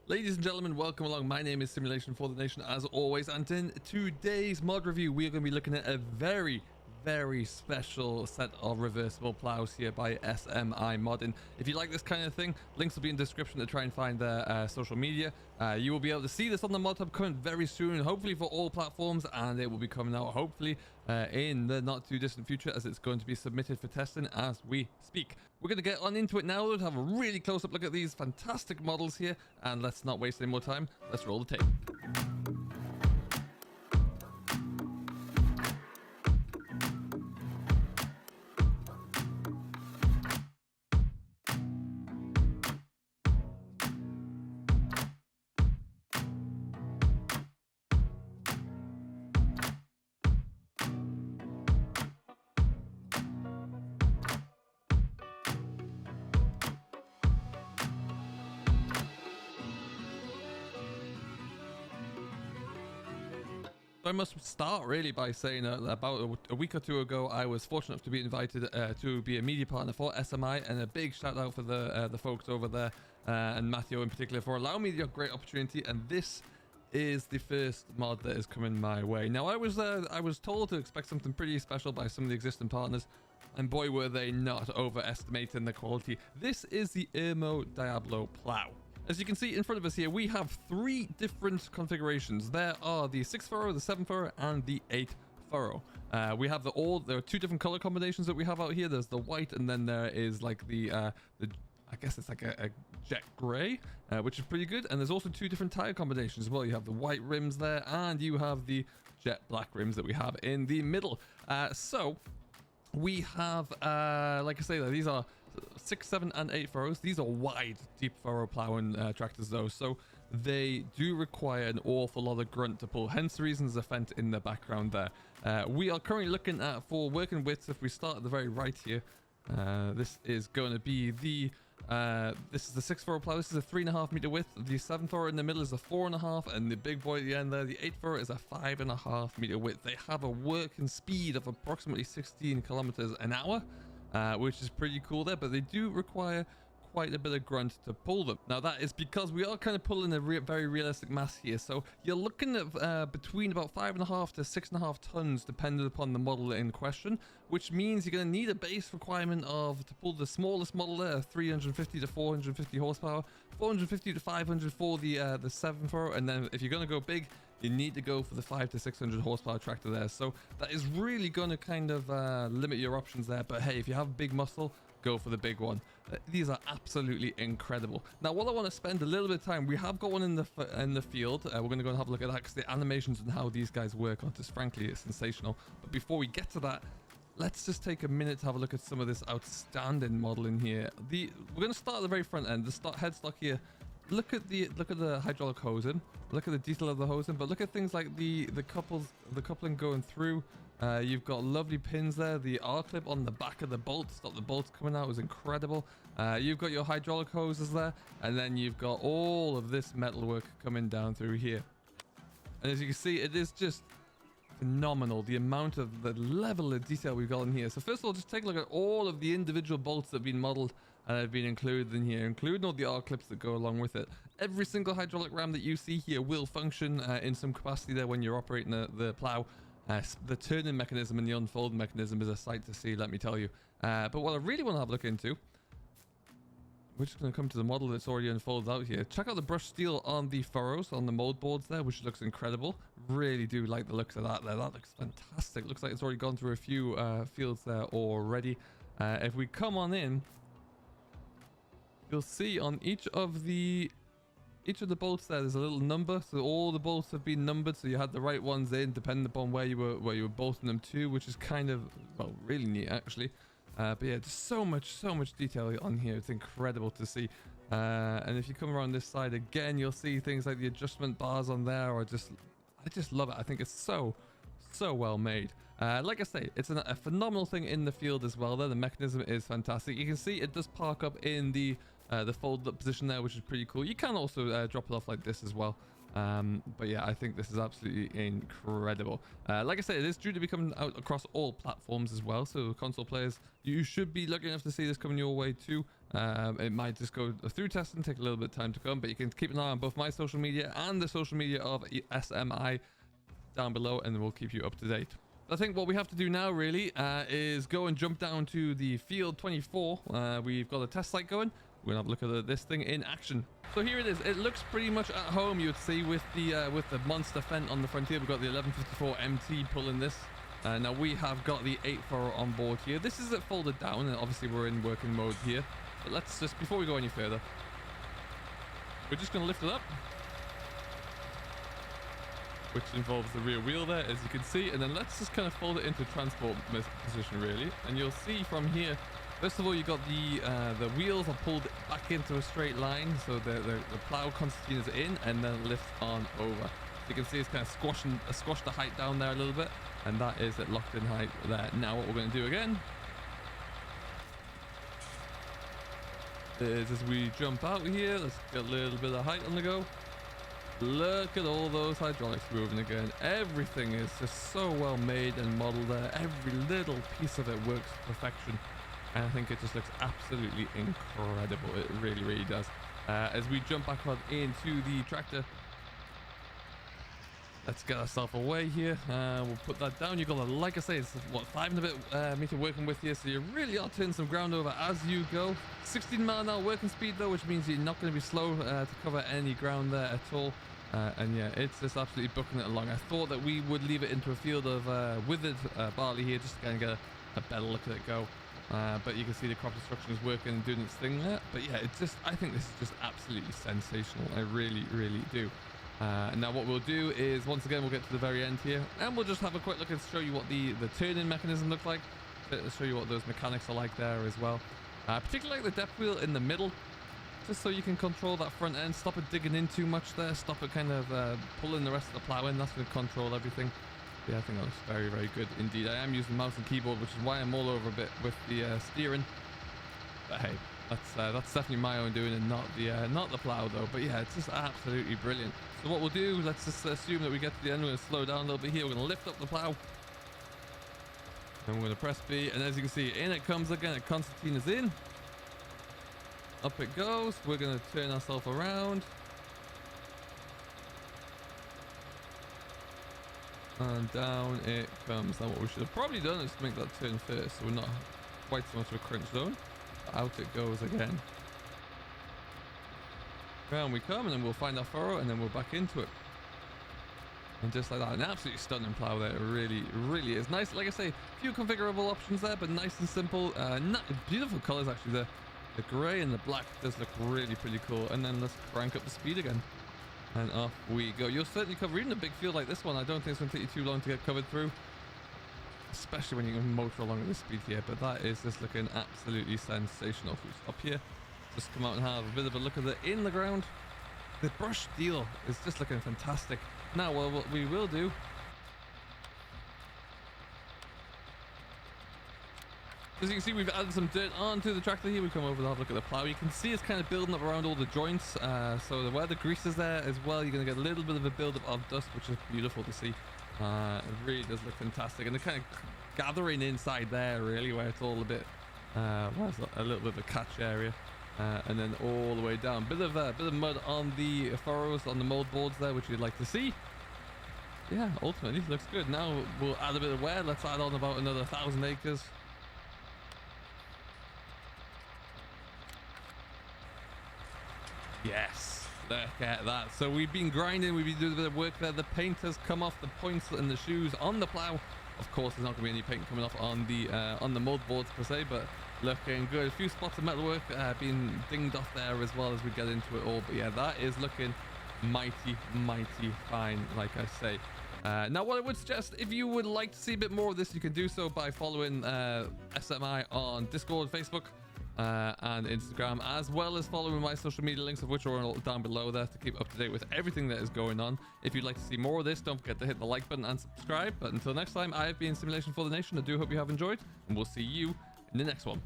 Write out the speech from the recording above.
Ladies and gentlemen, welcome along. My name is Simulation for the Nation as always, and in today's mod review we are going to be looking at a very special set of reversible plows here by SMI Modding. If you like this kind of thing, links will be in the description to try and find their social media. You will be able to see this on the mod hub coming very soon, hopefully for all platforms, and it will be coming out hopefully in the not too distant future, as it's going to be submitted for testing as we speak. We're going to get on into it now to have a really close-up look at these fantastic models here, and let's not waste any more time. Let's roll the tape. So I must start really by saying about a week or two ago, I was fortunate enough to be invited to be a media partner for SMI, and a big shout out for the folks over there and Matthew in particular for allowing me the great opportunity. And this is the first mod that is coming my way. Now I was told to expect something pretty special by some of the existing partners, and boy were they not overestimating the quality. This is the ERMO DIABLO plough. As you can see in front of us here, we have three different configurations. There are the 6 furrow, the 7 furrow, and the 8 furrow. We have there are two different color combinations that we have out here. There's the white, and then there is like the I guess it's like a jet gray, which is pretty good. And there's also two different tire combinations as well. You have the white rims there, and you have the jet black rims that we have in the middle. So we have, like I say, these are 6, 7, and 8 furrows. These are wide, deep furrow plowing tractors though, so they do require an awful lot of grunt to pull, hence the reason there's a Fent in the background there. We are currently looking at, for working widths, if we start at the very right here, this is going to be the this is the 6 furrow plow. This is a 3.5 meter width. The 7 furrow in the middle is a 4.5, and the big boy at the end there, the 8 furrow, is a 5.5 meter width. They have a working speed of approximately 16 kilometers an hour, which is pretty cool there, but they do require quite a bit of grunt to pull them. Now that is because we are kind of pulling a very realistic mass here, so you're looking at between about 5.5 to 6.5 tons depending upon the model in question, which means you're going to need a base requirement to pull the smallest model there, 350 to 450 horsepower, 450 to 500 for the 7 furrow, and then if you're going to go big, you need to go for the 500 to 600 horsepower tractor there. So that is really going to kind of limit your options there, but hey, if you have big muscle, go for the big one. These are absolutely incredible. Now what I want to spend a little bit of time, we have got one in the field. We're going to go and have a look at that, because the animations and how these guys work are just frankly sensational. But before we get to that, let's just take a minute to have a look at some of this outstanding modeling here. We're going to start at the very front end, the headstock here. Look at the hydraulic hosing, look at the detail of the hosing, but look at things like the coupling going through. You've got lovely pins there. The R-clip on the back of the bolt to stop the bolts coming out is incredible. You've got your hydraulic hoses there, and then you've got all of this metalwork coming down through here. And as you can see, it is just phenomenal, the amount of the level of detail we've got in here. So first of all, just take a look at all of the individual bolts that have been modeled and have been included in here, including all the R-clips that go along with it. Every single hydraulic ram that you see here will function in some capacity there when you're operating the plow. The turning mechanism and the unfolding mechanism is a sight to see, let me tell you. But what I really want to have a look into, we're just going to come to the model that's already unfolded out here. Check out the brushed steel on the furrows, on the mold boards there, which looks incredible. Really do like the looks of that there. That looks fantastic. Looks like it's already gone through a few fields there already. If we come on in, you'll see on each of the bolts there's a little number, so all the bolts have been numbered, so you had the right ones in depending upon where you were bolting them to, which is kind of, well, really neat actually. But yeah, just so much detail on here. It's incredible to see. And if you come around this side again, you'll see things like the adjustment bars on there, or I just love it. I think it's so well made. Like I say, it's a phenomenal thing in the field as well there. The mechanism is fantastic. You can see it does park up in the folded up position there, which is pretty cool. You can also drop it off like this as well. But yeah, I think this is absolutely incredible. Like I said, it is due to be coming out across all platforms as well, so console players, you should be lucky enough to see this coming your way too. It might just go through testing, take a little bit of time to come, but you can keep an eye on both my social media and the social media of SMI down below, and we'll keep you up to date. I think what we have to do now really is go and jump down to the field 24. We've got a test site going. We're gonna have a look at this thing in action. So here it is. It looks pretty much at home, you would see, with the monster Fendt on the front here. We've got the 1154 MT pulling this. Now we have got the 840 on board here. This is it folded down, and obviously we're in working mode here. But let's just, before we go any further, we're just gonna lift it up, which involves the rear wheel there, as you can see, and then let's just kind of fold it into transport position really. And you'll see from here, first of all, you got the wheels are pulled back into a straight line, so the plough concertina is in, and then it lifts on over. So you can see it's kind of squashed the height down there a little bit, and that is it locked in height there. Now what we're going to do again is, as we jump out here, let's get a little bit of height on the go. Look at all those hydraulics moving again. Everything is just so well made and modeled there. Every little piece of it works to perfection. And I think it just looks absolutely incredible. It really, really does. As we jump back on into the tractor, let's get ourselves away here. We'll put that down. You've got to, like I say, it's what, 5 and a bit meter working with here, so you really are turning some ground over as you go. 16 mile an hour working speed though, which means you're not going to be slow to cover any ground there at all. And yeah, it's just absolutely booking it along. I thought that we would leave it into a field of withered barley here, just to kind of get a better look at it go. But you can see the crop destruction is working and doing its thing there. But yeah, it's just, I think this is just absolutely sensational. I really, really do. Now what we'll do is, once again, we'll get to the very end here, and we'll just have a quick look and show you what the turning mechanism looks like, to show you what those mechanics are like there as well. Particularly like the depth wheel in the middle, just so you can control that front end, stop it digging in too much there, stop it kind of pulling the rest of the plough in. That's going to control everything. Yeah, I think that looks very, very good indeed. I am using mouse and keyboard, which is why I'm all over a bit with the steering. But hey, that's definitely my own doing, and not the plough though. But yeah, it's just absolutely brilliant. So what we'll do, let's just assume that we get to the end. We're going to slow down a little bit here. We're going to lift up the plough, and we're going to press B, and as you can see, in it comes again. The concertina's in. Up it goes. We're going to turn ourselves around. And down it comes. Now what we should have probably done is to make that turn first, so we're not quite so much of a crunch zone. Out it goes again. Down we come, and then we'll find our furrow, and then we're back into it. And just like that, an absolutely stunning plough there. It really, really is nice. Like I say, a few configurable options there, but nice and simple. Beautiful colors actually. The grey and the black does look really pretty cool. And then let's crank up the speed again. And off we go. You'll certainly cover even a big field like this one. I don't think it's going to take you too long to get covered through, especially when you can motor along at this speed here. But that is just looking absolutely sensational. If we stop here, just come out and have a bit of a look at it in the ground. The brush steel is just looking fantastic. Now, well, what we will do, as you can see, we've added some dirt onto the tractor here. We come over to have a look at the plough. You can see it's kind of building up around all the joints. So where the grease is there as well, you're going to get a little bit of a build-up of dust, which is beautiful to see. It really does look fantastic. And they're kind of gathering inside there, really, where it's all a bit, a little bit of a catch area. And then all the way down. Bit of mud on the furrows, on the mold boards there, which you'd like to see. Yeah, ultimately, looks good. Now we'll add a bit of wear. Let's add on about another 1,000 acres. Yes, look at that. So we've been grinding, we've been doing a bit of work there. The paint has come off the points and the shoes on the plough. Of course, there's not going to be any paint coming off on the mold boards per se, but looking good. A few spots of metalwork being dinged off there as well as we get into it all. But yeah, that is looking mighty, mighty fine, like I say. Now, what I would suggest, if you would like to see a bit more of this, you can do so by following SMI on Discord, Facebook, and Instagram, as well as following my social media links, of which are all down below there, to keep up to date with everything that is going on. If you'd like to see more of this, don't forget to hit the like button and subscribe. But until next time, I have been Simulation for the Nation. I do hope you have enjoyed, and we'll see you in the next one.